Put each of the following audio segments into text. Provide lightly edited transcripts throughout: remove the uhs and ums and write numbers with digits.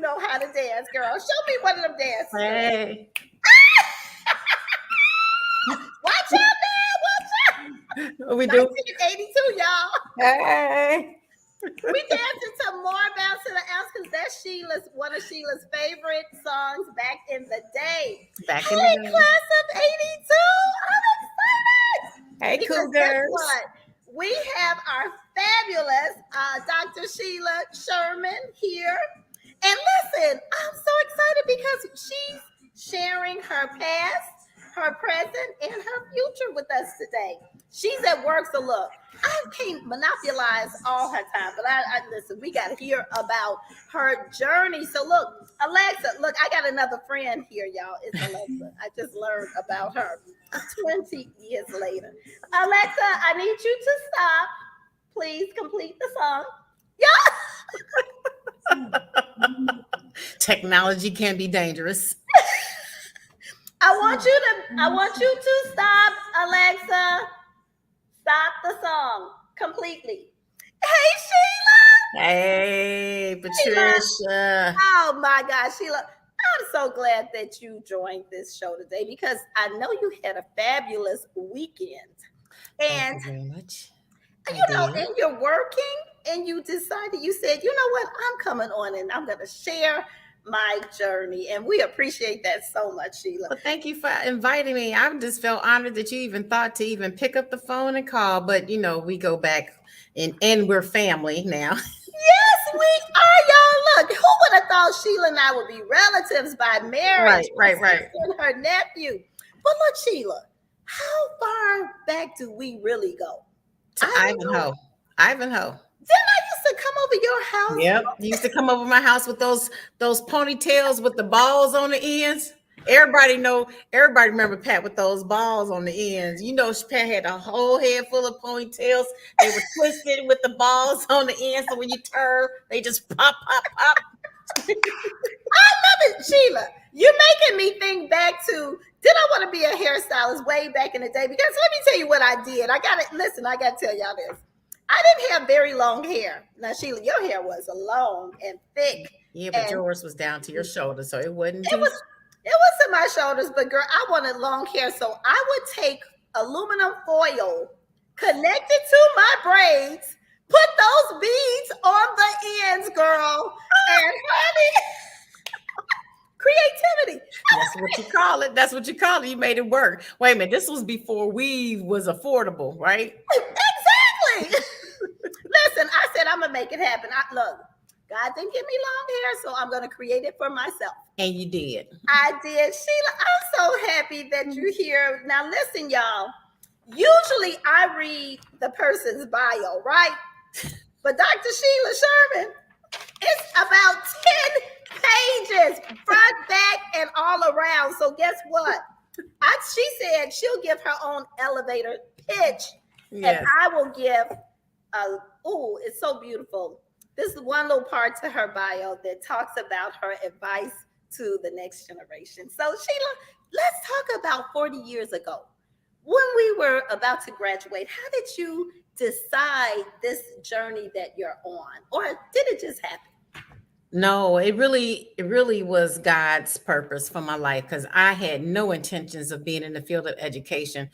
know how to dance, girl. Show me one of them dances. Hey. Watch out now. Watch out. What we do? 1982, y'all. Hey. We dancing to More Bounce to the Ounce because that's one of Sheila's favorite songs back in the day. Back Hey, in the day. class of 82. I'm excited. Hey, Because guess Cougars. what? We have our fabulous Dr. Sheila Sherman here. And listen, I'm so excited because she's sharing her past, her present, and her future with us today. She's at work, so look, I can't monopolize all her time, but I listen, we got to hear about her journey. So look, Alexa, look, I got another friend here, y'all. It's Alexa. I just learned about her 20 years later. Alexa, I need you to stop. Please complete the song. Yeah. Technology can be dangerous. I want you to stop, Alexa. Stop the song completely. Hey, Sheila. Hey, Patricia. Oh my gosh, Sheila. I'm so glad that you joined this show today because I know you had a fabulous weekend. And Thank you very much. and you're working and you decided, you said, you know what, I'm coming on and I'm going to share my journey. And we appreciate that so much, Sheila. Well, thank you for inviting me. I just felt honored that you even thought to even pick up the phone and call. But, we go back and we're family now. Yes, we are, y'all. Look, who would have thought Sheila and I would be relatives by marriage? Right. And her nephew. But look, Sheila, how far back do we really go? To Ivanhoe. Didn't I used to come over your house? Yep. You used to come over my house with those ponytails with the balls on the ends. Everybody remember Pat with those balls on the ends. Pat had a whole head full of ponytails. They were twisted with the balls on the ends. So when you turn, they just pop. I love it, Sheila. You're making me think back to, did I want to be a hairstylist way back in the day? Because let me tell you what I did. I got to tell y'all this. I didn't have very long hair. Now, Sheila, your hair was long and thick. Yeah, but yours was down to your shoulders, so it wasn't. It was to my shoulders, but girl, I wanted long hair, so I would take aluminum foil, connect it to my braids, put those beads on the ends, girl, and honey, creativity. That's what you call it. You made it work. Wait a minute, this was before weave was affordable, right? Exactly. Listen, I said I'm gonna make it happen. Look, God didn't give me long hair, so I'm gonna create it for myself. And you did. I did. Sheila, I'm so happy that you're here. Now listen, y'all. Usually I read the person's bio, right? But Dr. Sheila Sherman, it's about 10 pages, front, back, and all around. So guess what? She said she'll give her own elevator pitch. Yes. And I will give it's so beautiful. This is one little part to her bio that talks about her advice to the next generation. So Sheila, let's talk about 40 years ago. When we were about to graduate, how did you decide this journey that you're on? Or did it just happen? No, it really was God's purpose for my life because I had no intentions of being in the field of education.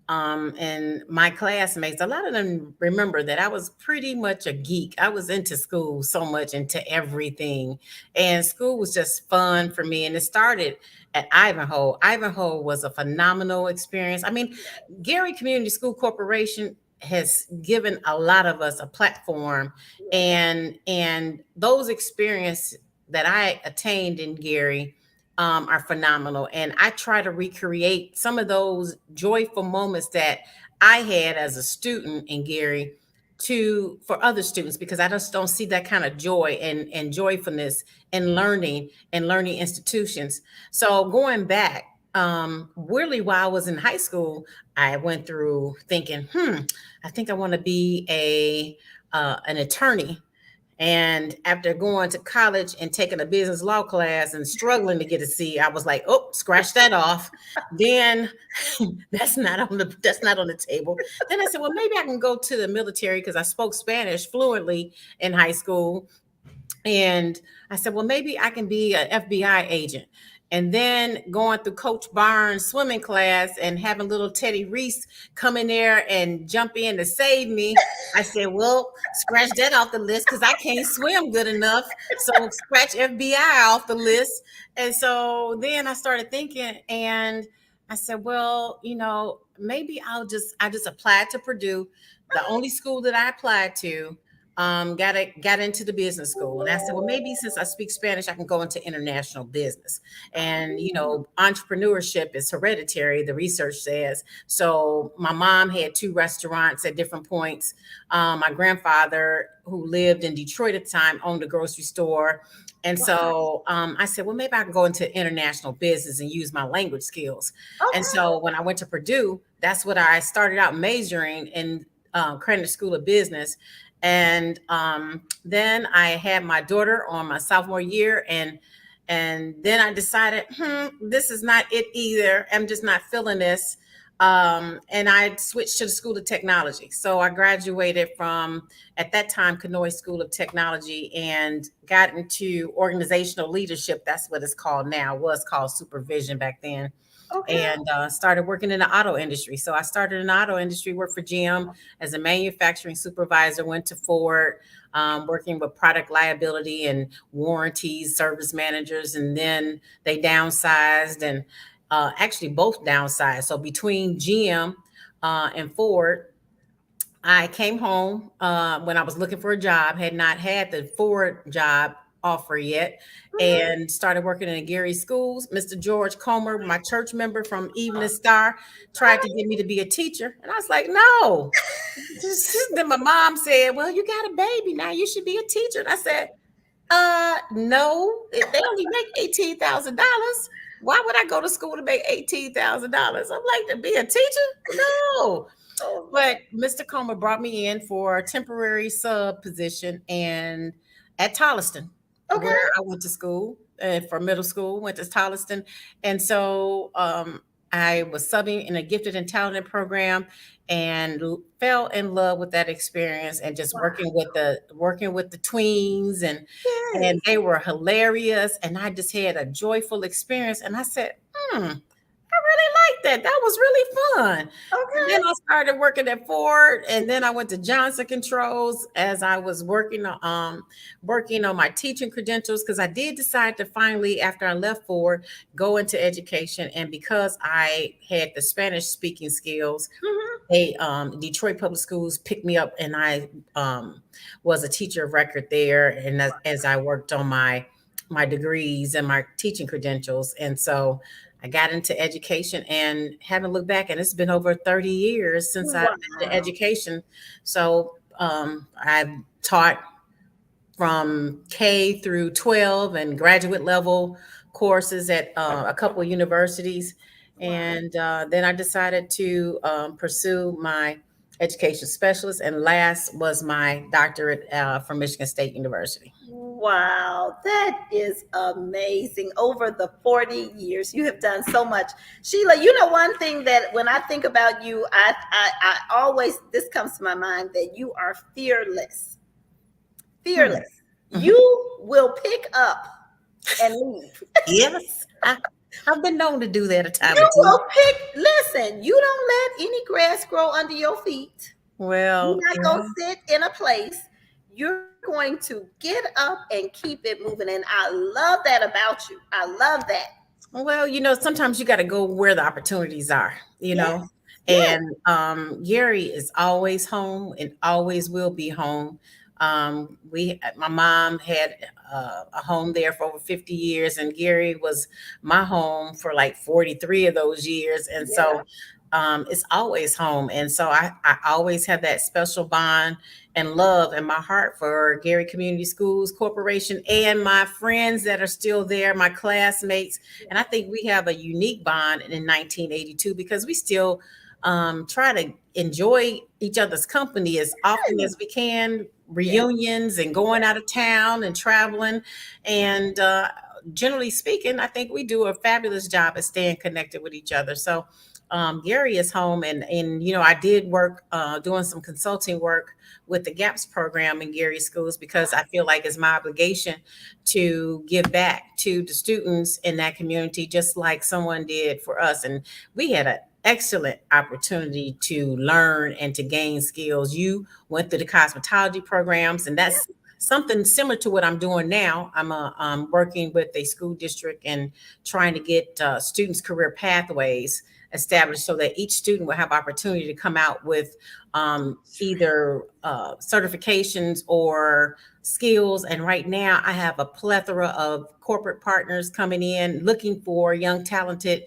And my classmates, a lot of them remember that I was pretty much a geek. I was into school so much, into everything. And school was just fun for me. And it started at Ivanhoe. Ivanhoe was a phenomenal experience. I mean, Gary Community School Corporation has given a lot of us a platform, and those experiences that I attained in Gary are phenomenal. And I try to recreate some of those joyful moments that I had as a student in Gary for other students, because I just don't see that kind of joy and joyfulness in learning institutions. So going back, really while I was in high school, I went through thinking, I think I want to be an attorney. And after going to college and taking a business law class and struggling to get a C, I was like, oh, scratch that off. Then that's not on the table. Then I said, well, maybe I can go to the military because I spoke Spanish fluently in high school. And I said, well, maybe I can be an FBI agent. And then going through Coach Barnes' swimming class and having little Teddy Reese come in there and jump in to save me, I said, well, scratch that off the list because I can't swim good enough. So scratch FBI off the list. And so then I started thinking, and I said, well, maybe I just applied to Purdue, the only school that I applied to. Got into the business school, and I said, well, maybe since I speak Spanish, I can go into international business. And entrepreneurship is hereditary, the research says. So my mom had two restaurants at different points. My grandfather, who lived in Detroit at the time, owned a grocery store. And so I said, well, maybe I can go into international business and use my language skills. Okay. And so when I went to Purdue, that's what I started out majoring in, Krannich School of Business. And then I had my daughter on my sophomore year, and then I decided, this is not it either. I'm just not feeling this. And I switched to the School of Technology. So I graduated from, at that time, Kenoi School of Technology, and got into organizational leadership. That's what it's called now. It was called supervision back then. Okay. And started working in the auto industry. So I started in the auto industry, worked for GM as a manufacturing supervisor, went to Ford, working with product liability and warranties, service managers, and then they downsized, and actually both downsized. So between GM and Ford, I came home when I was looking for a job, had not had the Ford job offer yet, and started working in Gary schools. Mr. George Comer, my church member from Evening Star, tried to get me to be a teacher. And I was like, no. Then my mom said, well, you got a baby now, you should be a teacher. And I said, no, they only make $18,000. Why would I go to school to make $18,000? I'm like, to be a teacher? No. Oh, But Mr. Comer brought me in for a temporary sub position and at Tolliston, okay. where I went to school, for middle school, went to Tolliston. And so I was subbing in a gifted and talented program, and fell in love with that experience, and just Wow. working with the tweens, and Yes. they were hilarious, and I just had a joyful experience. And I said, I really liked that. That was really fun. Okay. Then I started working at Ford, and then I went to Johnson Controls as I was working on my teaching credentials, because I did decide to finally, after I left Ford, go into education. And because I had the Spanish speaking skills, Mhm. they Detroit Public Schools picked me up, and I was a teacher of record there, and as I worked on my degrees and my teaching credentials. And so I got into education and haven't looked back, and it's been over 30 years since I've been in Wow. education. So I've taught from K through 12 and graduate level courses at a couple of universities. Wow. And then I decided to pursue my education specialist. And last was my doctorate from Michigan State University. Wow, that is amazing. Over the 40 years, you have done so much. Sheila, one thing that when I think about you, I always, this comes to my mind, that you are fearless. Hmm. Fearless. Mhm. You will pick up and leave. Yes, I've been known to do that a time or You two. will pick, listen, you don't let any grass grow under your feet. You're Well, not going yeah. to sit in a place. You're going to get up and keep it moving. And I love that about you. I love that. Well, sometimes you got to go where the opportunities are, Yes, yes. and Gary is always home and always will be home. My mom had a home there for over 50 years, and Gary was my home for like 43 of those years. And Yeah. so it's always home. And so I always have that special bond and love in my heart for Gary Community Schools Corporation and my friends that are still there, my classmates. And I think we have a unique bond in 1982 because we still try to enjoy each other's company as often as we can, Yeah. reunions and going out of town and traveling. And generally speaking, I think we do a fabulous job at staying connected with each other. So Gary is home, and I did work doing some consulting work with the GAPS program in Gary schools because I feel like it's my obligation to give back to the students in that community, just like someone did for us. And we had an excellent opportunity to learn and to gain skills. You went through the cosmetology programs, and that's something similar to what I'm doing now. I'm working with a school district and trying to get students' career pathways established so that each student will have opportunity to come out with either certifications or skills. And right now, I have a plethora of corporate partners coming in looking for young, talented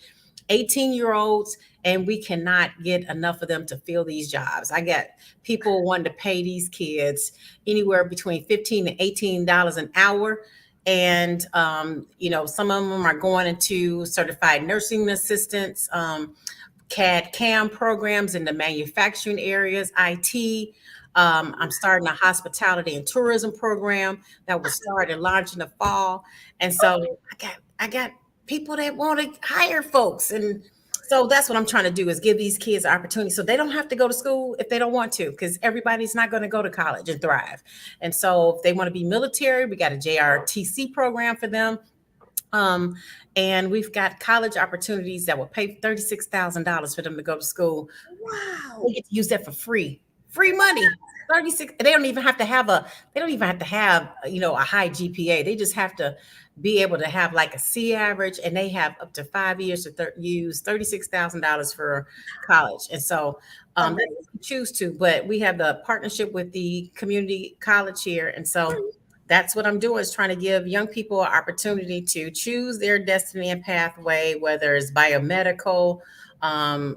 18-year-olds, and we cannot get enough of them to fill these jobs. I got people wanting to pay these kids anywhere between $15 and $18 an hour. And, some of them are going into certified nursing assistants, CAD CAM programs in the manufacturing areas, IT. I'm starting a hospitality and tourism program that will start and launch in the fall. And so I got people that want to hire folks. And so that's what I'm trying to do is give these kids opportunity so they don't have to go to school if they don't want to, because everybody's not going to go to college and thrive. And so if they want to be military, we got a JRTC program for them. Um, and we've got college opportunities that will pay $36,000 for them to go to school. Wow. They get to use that for free money. 36. They don't even have to have a high GPA. They just have to be able to have like a C average, and they have up to 5 years to use $36,000 for college. And so they choose to, but we have the partnership with the community college here. And so that's what I'm doing, is trying to give young people an opportunity to choose their destiny and pathway, whether it's biomedical.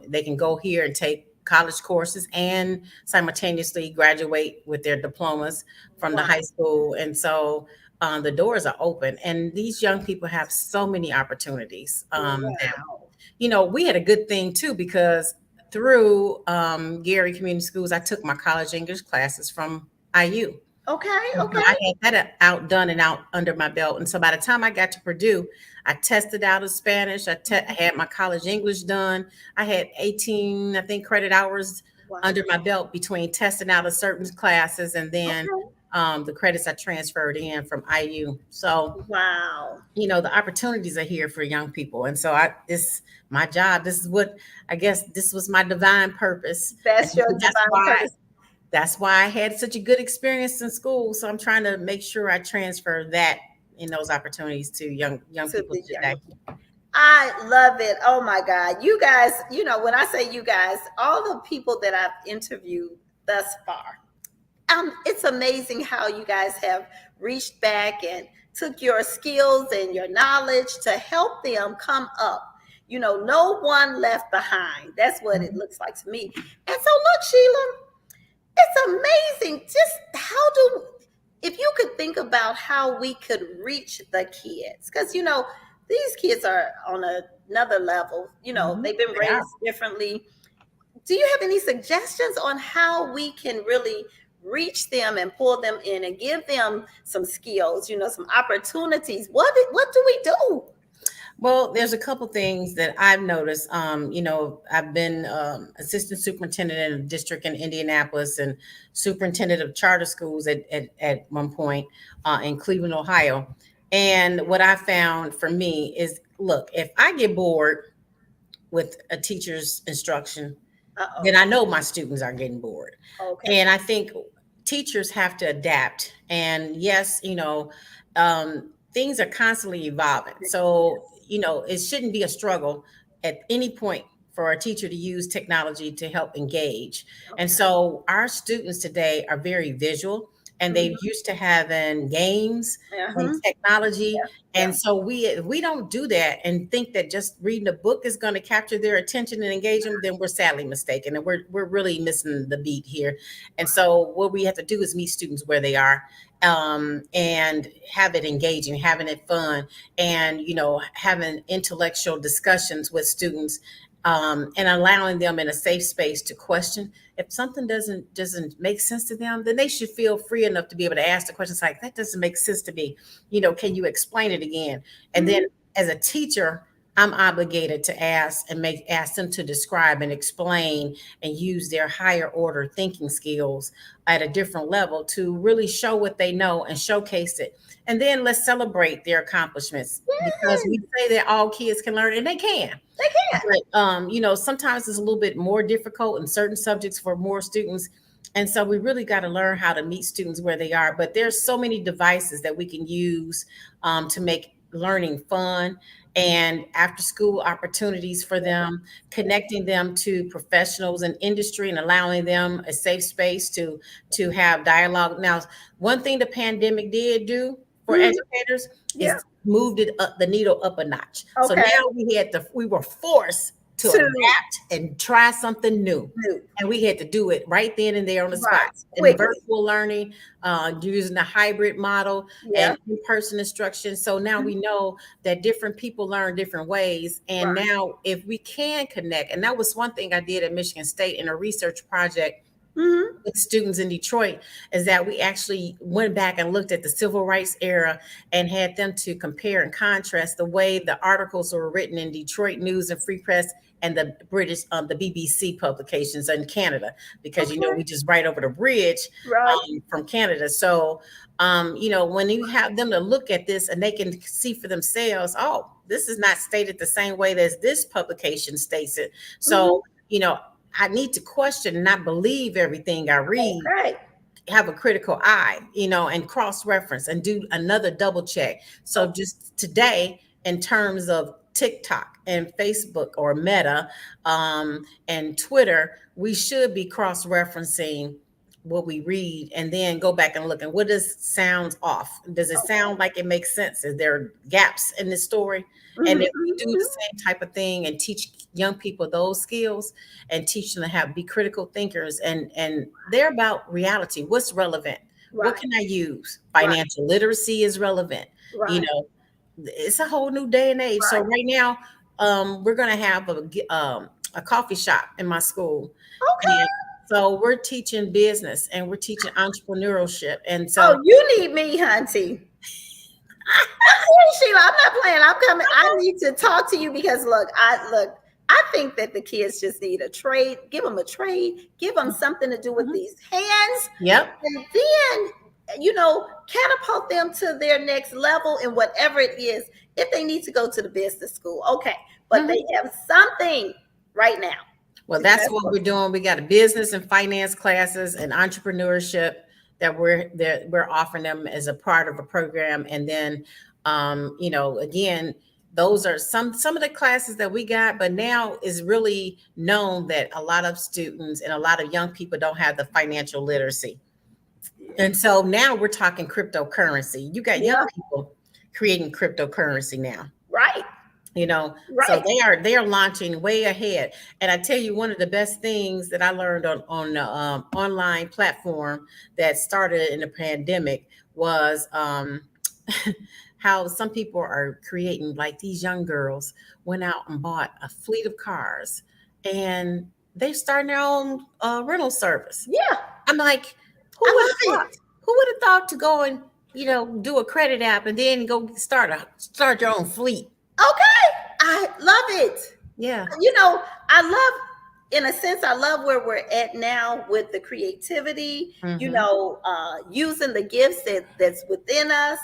They can go here and take college courses and simultaneously graduate with their diplomas from the high school. And so the doors are open, and these young people have so many opportunities. We had a good thing too, because through Gary Community Schools, I took my college English classes from IU. Okay. I had that outdone and out under my belt. And so by the time I got to Purdue, I tested out of Spanish. I had my college English done. I had 18, I think, credit hours under my belt between testing out of certain classes and then the credits I transferred in from IU. So, the opportunities are here for young people. And so my job. This is what, I guess this was my divine purpose. That's your divine purpose. That's why I had such a good experience in school. So I'm trying to make sure I transfer that in those opportunities to young people today. I love it. Oh my God. You guys, when I say you guys, all the people that I've interviewed thus far, it's amazing how you guys have reached back and took your skills and your knowledge to help them come up. No one left behind. That's what it looks like to me. And so look, Sheila, it's amazing just if you could think about how we could reach the kids, because these kids are on another level. They've been raised differently. Do you have any suggestions on how we can really reach them and pull them in and give them some skills, some opportunities? What do we do? Well, there's a couple things that I've noticed. I've been assistant superintendent in a district in Indianapolis and superintendent of charter schools at one point in Cleveland, Ohio. And what I found for me is, look, if I get bored with a teacher's instruction, then I know my students are getting bored. Okay. And I think teachers have to adapt. And yes, things are constantly evolving. So, it shouldn't be a struggle at any point for a teacher to use technology to help engage. Okay. And so our students today are very visual, and they're used to having games and technology. And so we don't do that and think that just reading a book is going to capture their attention and engage them, then we're sadly mistaken. And we're really missing the beat here. And so what we have to do is meet students where they are, and have it engaging, having it fun, and, having intellectual discussions with students, and allowing them in a safe space to question. If something doesn't make sense to them, then they should feel free enough to be able to ask the questions like, that doesn't make sense to me. Can you explain it again? And then as a teacher, I'm obligated to ask them to describe and explain and use their higher order thinking skills at a different level to really show what they know and showcase it. And then let's celebrate their accomplishments, because we Yes, say that all kids can learn, and they can. they can. But sometimes it's a little bit more difficult in certain subjects for more students. And so we really got to learn how to meet students where they are. But there's so many devices that we can use to make learning fun, and after school opportunities for them, connecting them to professionals in industry and allowing them a safe space to have dialogue. Now, one thing the pandemic did do for Mhm. educators Yeah. is moved it up the needle up a notch. So Okay. now we were forced to To adapt and try something new. do. And we had to do it right then and there on the spot. Right. And Quickly. virtual learning, using the hybrid model Yeah. and in-person instruction. So now we know that different people learn different ways. And Right. now if we can connect, and that was one thing I did at Michigan State in a research project Hmm. with students in Detroit, is that we actually went back and looked at the civil rights era and had them to compare and contrast the way the articles were written in Detroit News and Free Press and the British, the BBC publications in Canada, because Okay. we just right over the bridge Right. from Canada. So when you have them to look at this and they can see for themselves, oh, this is not stated the same way as this publication states it. Hmm. So I need to question and not believe everything I read, Okay. have a critical eye, and cross reference and do another double check. So Oh, just today, in terms of TikTok and Facebook or Meta and Twitter, we should be cross referencing what we read and then go back and look and what does sounds off. Does it okay. sound like it makes sense? Is there gaps in the story? And Hmm. if we do the same type of thing and teach young people those skills and teach them to be critical thinkers, and they're about reality. What's relevant? What Right. can I use? Right. Financial literacy is relevant. You Right. know, it's a whole new day and age. So Right. right now, we're gonna have a coffee shop in my school, Okay. and so we're teaching business and we're teaching entrepreneurship, and Oh, so you need me, Hunty. I'm serious, Sheila. I'm not playing. I'm coming. I need to talk to you because look. I think that the kids just need a trade. Give them a trade. Give them something to do with Mhm. these hands, Yep. and then catapult them to their next level in whatever it is. If they need to go to the business school, okay, but Mhm. they have something right now. Well, See, that's that's what what. we're doing. We got a business and finance classes and entrepreneurship that we're offering them as a part of a program. And then, again, those are some of the classes that we got. But now is really known that a lot of students and a lot of young people don't have the financial literacy, and so now we're talking cryptocurrency. You got young Yeah. people creating cryptocurrency now. Right. So Right. they are launching way ahead. And I tell you, one of the best things that I learned on the online platform that started in the pandemic was how some people are creating, like these young girls went out and bought a fleet of cars, and they're starting their own rental service. Yeah. I'm like, who I would love have thought? it. Who would have thought to go and do a credit app and then go start your own fleet? Okay. I love it. Yeah. I love, in a sense, I love where we're at now with the creativity, Hmm. using the gifts that's within us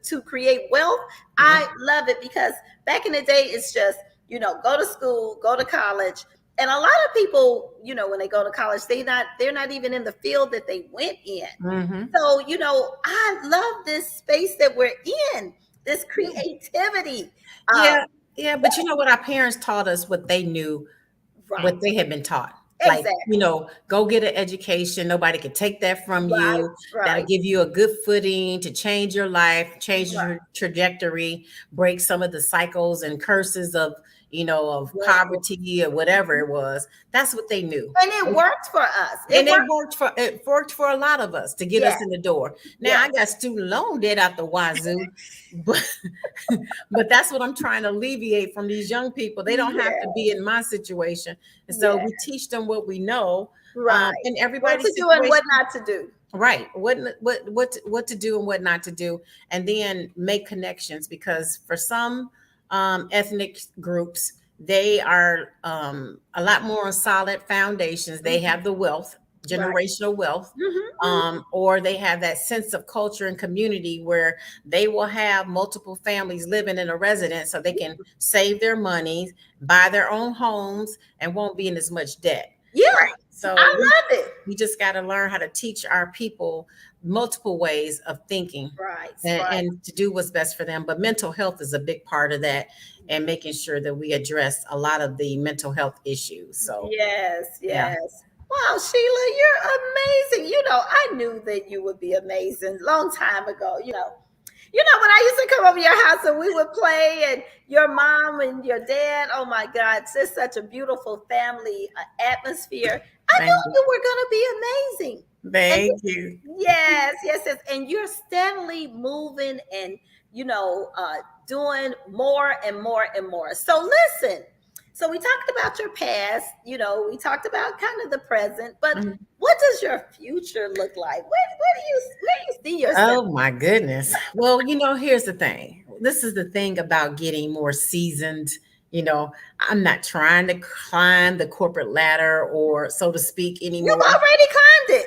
to create wealth. Yeah. I love it because back in the day, it's just, go to school, go to college. And a lot of people, when they go to college, they're not even in the field that they went in. Hmm. So, I love this space that we're in, this creativity. Um, Yeah. Yeah. But you know what? Our parents taught us what they knew, what right. they had been taught. Like, Exactly. go get an education. Nobody could take that from Right. you. That'll Right. give you a good footing to change your life, change Right. your trajectory, break some of the cycles and curses of Right. poverty or whatever it was. That's what they knew. And it worked for us. It And worked. it worked for a lot of us to get Yeah. us in the door. Now Yeah. I got student loan debt out the wazoo, but but that's what I'm trying to alleviate from these young people. They don't have to Yeah. be in my situation, and so Yeah. we teach them what we know, Right. in What everybody's to do and situation. what not to do. Right. What to do and what not to do, and then make connections, because for some ethnic groups, they are a lot more on solid foundations. They Mhm. have the wealth, Right. generational wealth, Hmm. or they have that sense of culture and community where they will have multiple families living in a residence so they can save their money, buy their own homes, and won't be in as much debt. Yeah, So I love it. we just got to learn how to teach our people multiple ways of thinking Right, and, right. and to do what's best for them. But mental health is a big part of that, and making sure that we address a lot of the mental health issues. So, Yes, yeah. yes. Wow, Sheila, you're amazing. I knew that you would be amazing long time ago. When I used to come over your house and we would play, and your mom and your dad, oh my God, it's just such a beautiful family atmosphere. I Thank knew you. you were going to be amazing. And Thank you. yes, yes, yes. And you're steadily moving and, doing more and more and more. So listen, so we talked about your past, we talked about kind of the present, but Mhm. what does your future look like? Where do you see yourself? Oh my goodness. Well, here's the thing. This is the thing about getting more seasoned. I'm not trying to climb the corporate ladder or so to speak You've anymore. already climbed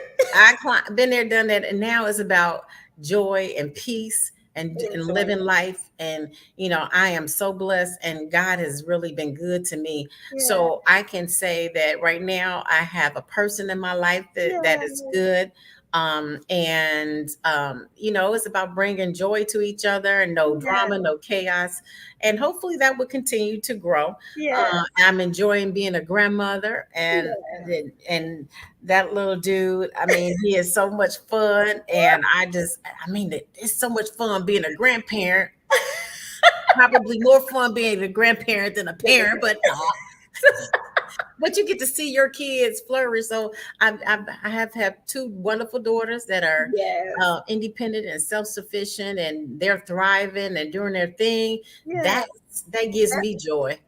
it. Been there, done that, and now it's about joy and peace and living Enjoyment. life. And I am so blessed, and God has really been good to me. Yeah. So I can say that right now I have a person in my life that is Yeah. good. It's about bringing joy to each other and no Yeah. drama, no chaos, and hopefully that will continue to grow. Yeah. I'm enjoying being a grandmother, Yeah. and that little dude, I mean, he is so much fun. And it's so much fun being a grandparent. Probably more fun being a grandparent than a parent, but you get to see your kids flourish. So I have had two wonderful daughters that are Yes. independent and self-sufficient, and they're thriving and doing their thing. Yeah. That gives That, me joy.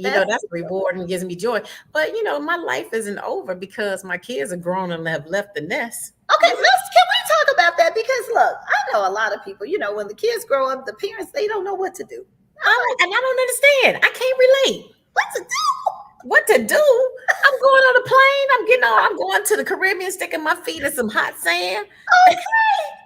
that's That's rewarding, gives me joy. But my life isn't over because my kids are grown and have left the nest. okay. Can we talk about that? Because look, I know a lot of people. When the kids grow up, the parents they don't know what to do. I'm like, And I don't understand. I can't relate. what to do? What to do? I'm going on a plane. I'm getting on. I'm going to the Caribbean, sticking my feet in some hot sand, Okay,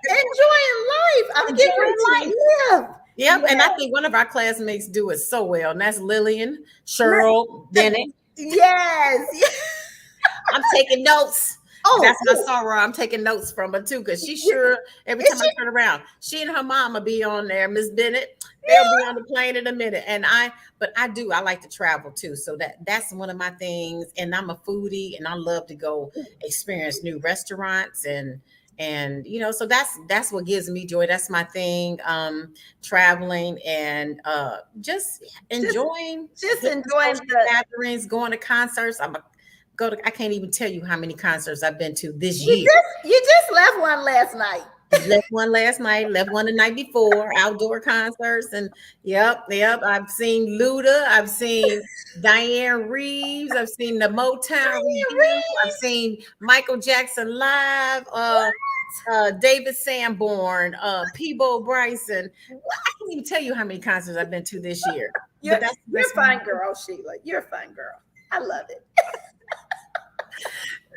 enjoying life. I'm getting ready enjoying life. to live. Yep. And I Yeah. think one of our classmates do it so well. And that's Lillian, Cheryl, Bennett. Yes. I'm taking notes. Oh, That's my sorrow. I'm taking notes from her too, because she yeah. sure every Is time I she? turn around, she and her mama be on there. Miss Bennett, they'll be Yeah. on the plane in a minute. But I like to travel too. So that's one of my things. And I'm a foodie, and I love to go experience new restaurants so that's what gives me joy. That's my thing. Traveling and just Just, enjoying just different enjoying social the. gatherings, going to concerts. I can't even tell you how many concerts I've been to this You year. just left one last night. Left one last night, left one the night before, outdoor concerts. And yep. I've seen Luda, I've seen Diane Reeves, I've seen the Motown Diane review, I've Reeves. seen Michael Jackson live, David Sanborn, Peebo Bryson. I can't even tell you how many concerts I've been to this year. You're But that's you're one. fine, girl, Sheila. You're a fine girl. I love it.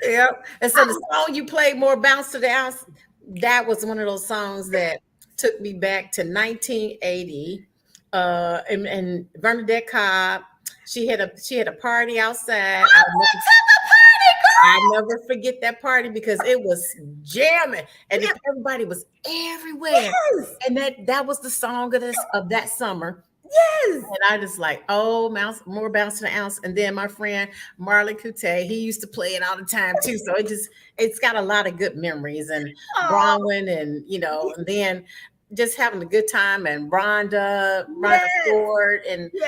Yep. And so the song you played, More Bounce to the Ounce, that was one of those songs that took me back to 1980. And Bernadette Cobb, she had a party outside. I went to the party, I girl. never forget that party because it was jamming, and Yeah, everybody was everywhere. yes, And that was the song of that summer. yes. And I just like, oh, more bounce to the ounce. And then my friend Marlon Coutet, he used to play it all the time too. So it's got a lot of good memories. And Oh, Bronwyn, and then just having a good time, and Rhonda yes, Ford, and you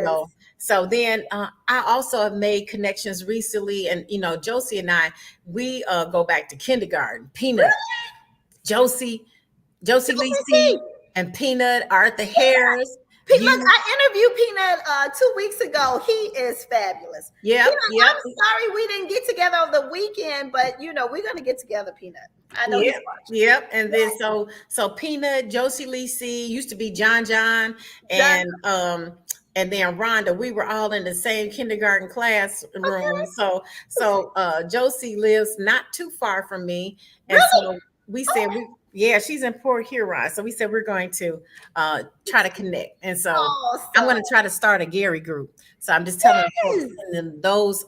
know. yes. So then I also have made connections recently, and Josie and I, we go back to kindergarten. Peanut, Josie, Josie Josie Lisi, and Peanut, Arthur Harris. Look, I interviewed Peanut 2 weeks ago. He is fabulous. Yep, Peanut, yep, I'm sorry we didn't get together on the weekend, but we're gonna get together, Peanut. I know he's yep, watching. yep. And then so Peanut, Josie Lee C, used to be John, John, and then Rhonda, we were all in the same kindergarten classroom. okay. So Josie lives not too far from me. And Really? so we said Oh, yeah, she's in Port Huron. So we said we're going to try to connect. And so oh, I'm so going to try to start a Gary group. So I'm just telling folks, yes. and then those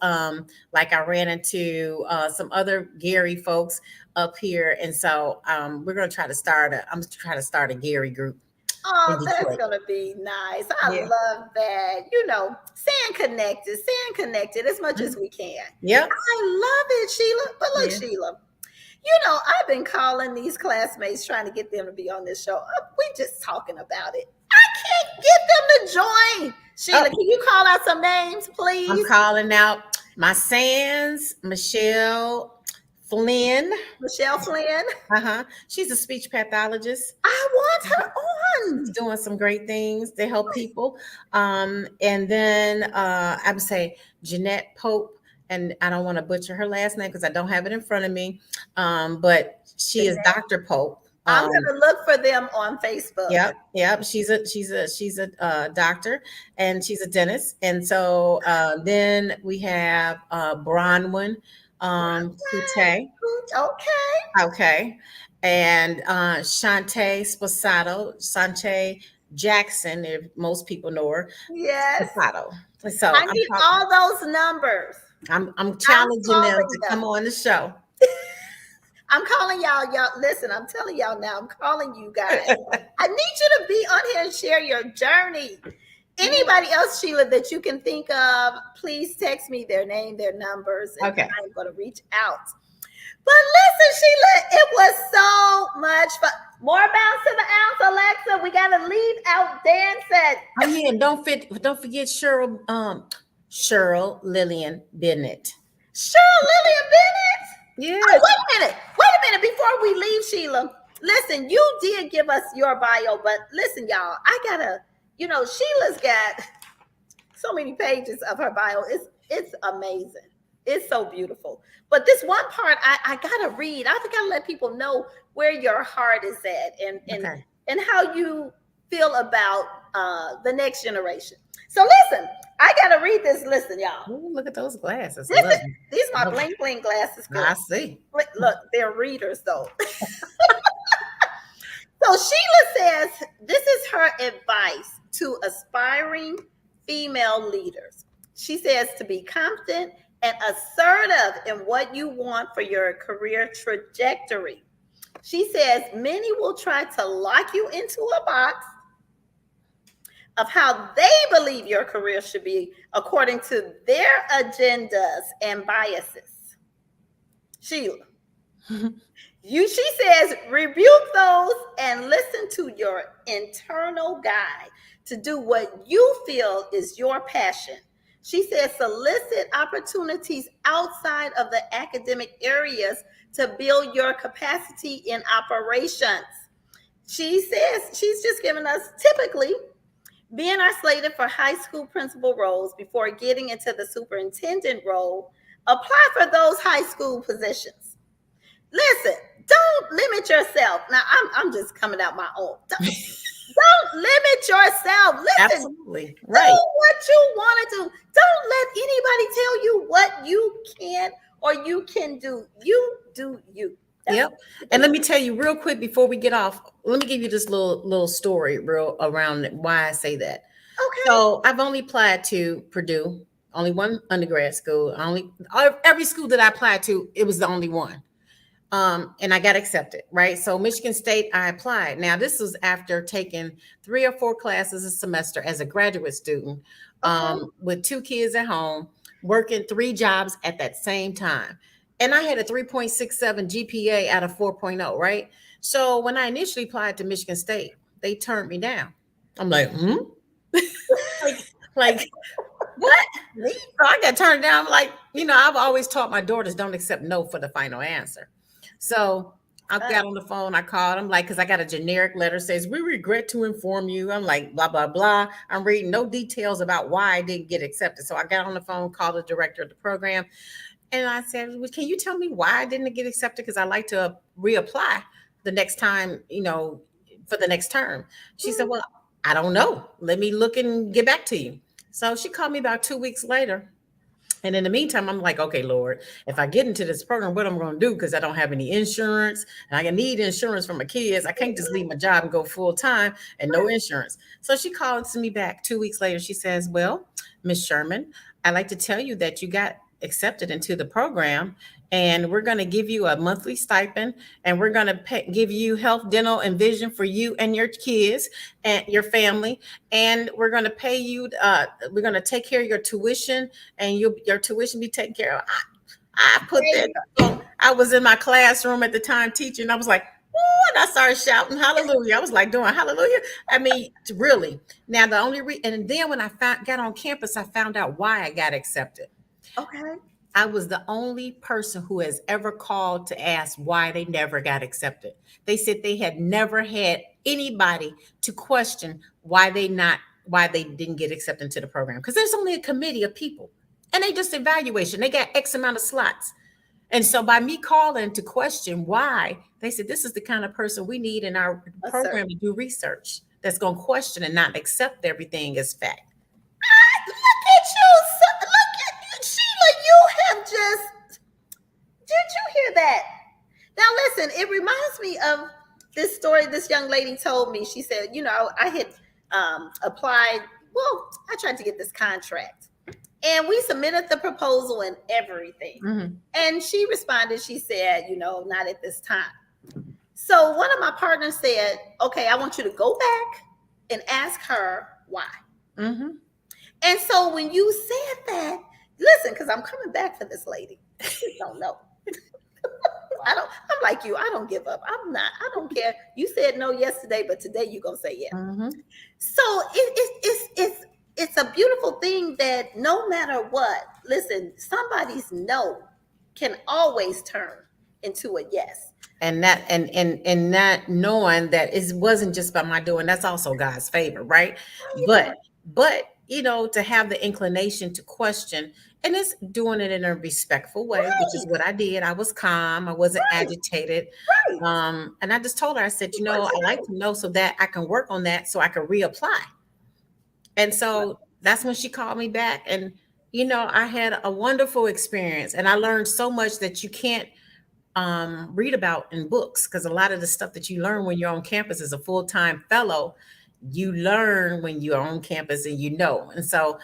like I ran into some other Gary folks up here. And so we're going to try to start a Gary group in Oh, that's Detroit. gonna be nice. I Yeah. love that. Staying connected as much as we can. Yep. I love it, Sheila. But look, Yeah. Sheila, I've been calling these classmates trying to get them to be on this show. We just talking about it. I can't get them to join. Sheila, Oh, can you call out some names, I'm please? calling out my Sands, Michelle Flynn. Michelle Flynn. She's a speech pathologist. I want her She's on. doing some great things to help people. And then I would say Jeanette Pope, and I don't want to butcher her last name because I don't have it in front of me. But she is Dr. Pope. I'm gonna look for them on Facebook. Yep. She's a doctor, and she's a dentist. And so then we have Bronwyn Kute. Okay. Okay. And Shantae Sposato, Shantae Jackson, if most people know her. Yes. Sposato. So I need all those numbers. I'm challenging them to them. come on the show. I'm calling y'all. Y'all, listen, I'm telling y'all now, I'm calling you guys. I need you to be on here and share your journey. Anybody else, Sheila, that you can think of, please text me their name, their numbers, and Okay. I'm going to reach out. But listen, Sheila, it was so much fun. More bounce to the ounce, Alexa. We got to leave out dancing. Oh yeah, and don't forget Cheryl Lillian Bennett. Cheryl Lillian Bennett. Yeah. Oh, wait a minute. Before we leave, Sheila, listen, you did give us your bio, but listen, y'all, I gotta, Sheila's got so many pages of her bio. It's amazing. It's so beautiful. But this one part, I gotta read. I gotta let people know where your heart is at and how you feel about the next generation. So listen, I gotta read this. Listen, y'all. Ooh, look at those glasses. These are my Bling Bling glasses. Girl. I see. Look, they're readers though. So Sheila says this is her advice to aspiring female leaders. She says to be confident and assertive in what you want for your career trajectory. She says many will try to lock you into a box of how they believe your career should be according to their agendas and biases. Sheila, she says, rebuke those and listen to your internal guide to do what you feel is your passion. She says, solicit opportunities outside of the academic areas to build your capacity in operations. She says she's just given us typically being are slated for high school principal roles before getting into the superintendent role. Apply for those high school positions. Listen, don't limit yourself. Now, I'm just coming out my own. Don't limit yourself. Listen, absolutely right. Do what you want to do. Don't let anybody tell you what you can or you can do. You do you. Yep. And let me tell you real quick before we get off. Let me give you this little story around why I say that. Okay. So I've only applied to Purdue, only one undergrad school. Every school that I applied to, it was the only one. And I got accepted, right? So Michigan State, I applied. Now, this was after taking 3 or 4 classes a semester as a graduate student, with 2 kids at home, working 3 jobs at that same time. And I had a 3.67 GPA out of 4.0, right? So when I initially applied to Michigan State, they turned me down. I'm like, like what? So I got turned down. I'm like, I've always taught my daughters don't accept no for the final answer. So I got on the phone. I called. I'm like, because I got a generic letter says, we regret to inform you. I'm like, blah, blah, blah. I'm reading no details about why I didn't get accepted. So I got on the phone, called the director of the program. And I said, well, can you tell me why I didn't get accepted? Because I like to reapply the next time, for the next term. She said, well, I don't know. Let me look and get back to you. So she called me about 2 weeks later. And in the meantime, I'm like, okay, Lord, if I get into this program, what am I going to do? Because I don't have any insurance and I need insurance for my kids. I can't just leave my job and go full time and no insurance. So she calls me back 2 weeks later. She says, well, Miss Sherman, I'd like to tell you that you got accepted into the program and we're going to give you a monthly stipend and we're going to give you health, dental, and vision for you and your kids and your family. And we're going to pay you, we're going to take care of your tuition and your tuition be taken care of. I put that, I was in my classroom at the time teaching. I was like, oh, and I started shouting hallelujah. I was like doing hallelujah. I mean, really. Now the only and then when I got on campus, I found out why I got accepted. Okay. I was the only person who has ever called to ask why they never got accepted. They said they had never had anybody to question why they didn't get accepted into the program. Because there's only a committee of people and they just evaluation. They got X amount of slots. And so by me calling to question why, they said this is the kind of person we need in our program to do research that's going to question and not accept everything as fact. Look at you. Look at you, Sheila. You have just, did you hear that? Now listen, it reminds me of this story this young lady told me. She said, I had applied, well, I tried to get this contract. And we submitted the proposal and everything. Mm-hmm. And she responded, she said, not at this time. So one of my partners said, okay, I want you to go back and ask her why. Mm-hmm. And so when you said that, listen, because I'm coming back for this lady. You don't know. I'm like you. I don't give up. I don't care. You said no yesterday, but today you're going to say yeah. Mm-hmm. So it's a beautiful thing that no matter what, listen, somebody's no can always turn into a yes. And that and not knowing that it wasn't just by my doing, that's also God's favor, right? But to have the inclination to question, and it's doing it in a respectful way, which is what I did. I was calm, I wasn't agitated. Right. And I just told her, I said, I like to know so that I can work on that so I can reapply. And so that's when she called me back. And I had a wonderful experience and I learned so much that you can't read about in books, because a lot of the stuff that you learn when you're on campus as a full-time fellow, you learn when you're on campus and and so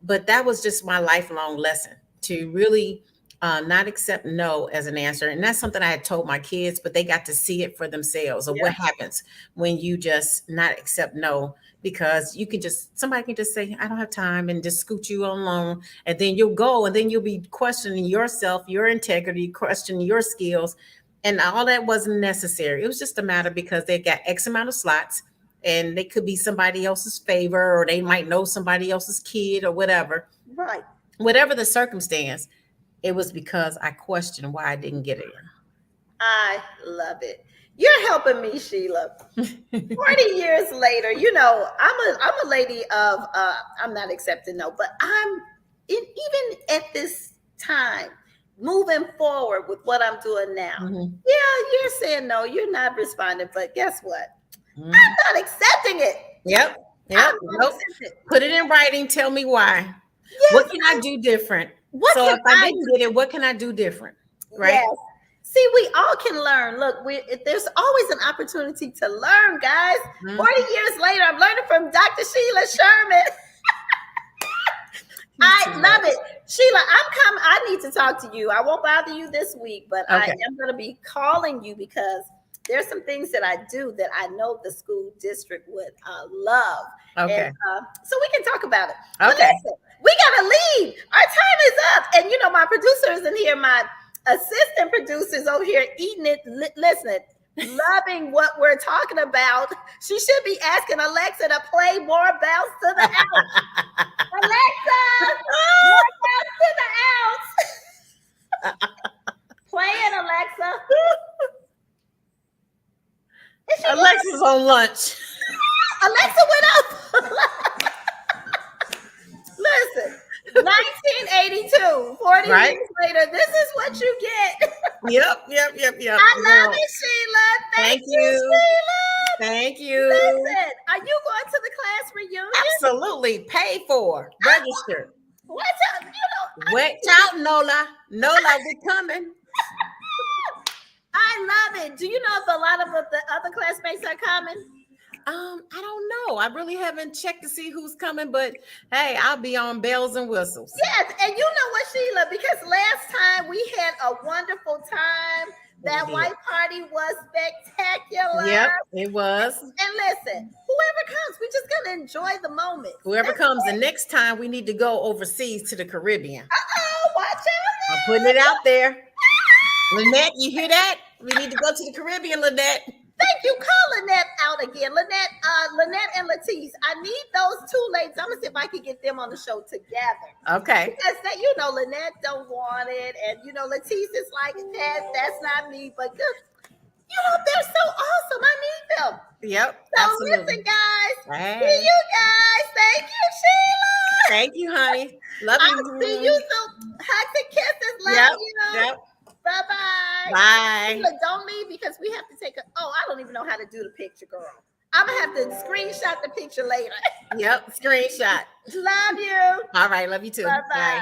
but that was just my lifelong lesson, to really not accept no as an answer. And that's something I had told my kids, but they got to see it for themselves of what happens when you just not accept no, because somebody can just say, I don't have time, and just scoot you along. And then you'll go and then you'll be questioning yourself, your integrity, questioning your skills. And all that wasn't necessary. It was just a matter because they got X amount of slots and they could be somebody else's favor, or they might know somebody else's kid or whatever. Right. Whatever the circumstance, it was because I questioned why I didn't get it. I love it. You're helping me, Sheila. 40 years later, I'm a lady of I'm not accepting no, but even at this time, moving forward with what I'm doing now. Mm-hmm. Yeah, you're saying no, you're not responding, but guess what? Mm-hmm. I'm not accepting it. Yep. Nope. Put it in writing. Tell me why. Yes, what can I do different? So if I didn't get it, what can I do different? Right. Yes. See, we all can learn. Look, there's always an opportunity to learn, guys. Mm-hmm. 40 years later, I'm learning from Dr. Sheila Sherman. I love it. Sheila, I need to talk to you. I won't bother you this week, but I am going to be calling you because there's some things that I do that I know the school district would love. Okay. And, so we can talk about it. Okay. Listen, we got to leave. Our time is up. And, my producer is in here. My assistant producers over here eating it, listening, loving what we're talking about. She should be asking Alexa to play more bounce to the ounce. Alexa, more bounce to the ounce. Play it, Alexa. lunch. Alexa went up. Listen, 1982, 40 Right? years later, this is what you get. Yep. I love Well, it, Sheila. Thank thank you, you. Sheila. Thank you. Listen, are you going to the class reunion? Absolutely. Paid for. Registered. What's up? Watch out, Nola. Nola, we coming. I love it. Do you know if a lot of the other classmates are coming? I don't know. I really haven't checked to see who's coming, but hey, I'll be on bells and whistles. Yes, and you know what, Sheila? Because last time we had a wonderful time. That We did. white party was spectacular. Yep, it was. And listen, whoever comes, we just gonna enjoy the moment. Whoever comes, the next time we need to go overseas to the Caribbean. Oh, watch out! I'm putting it out there. Lynette, you hear that? We need to go to the Caribbean, Lynette. Thank you. Call Lynette out again. Lynette and Latice. I need those two ladies. I'm gonna see if I can get them on the show together. Okay. Because Lynette don't want it, and Latice is like that's not me. But they're so awesome. I need them. Yep. So absolutely. listen, guys. Hey. See you guys. Thank you, Sheila. Thank you, honey. Love you. I'll see you soon. Hugs and kisses. Love Yep. you. Yep. Bye-bye. Bye. Sheila, don't leave because we have to take I don't even know how to do the picture, girl. I'm gonna have to screenshot the picture later. Yep. Screenshot. Love you. All right. Love you too. Bye-bye. Bye.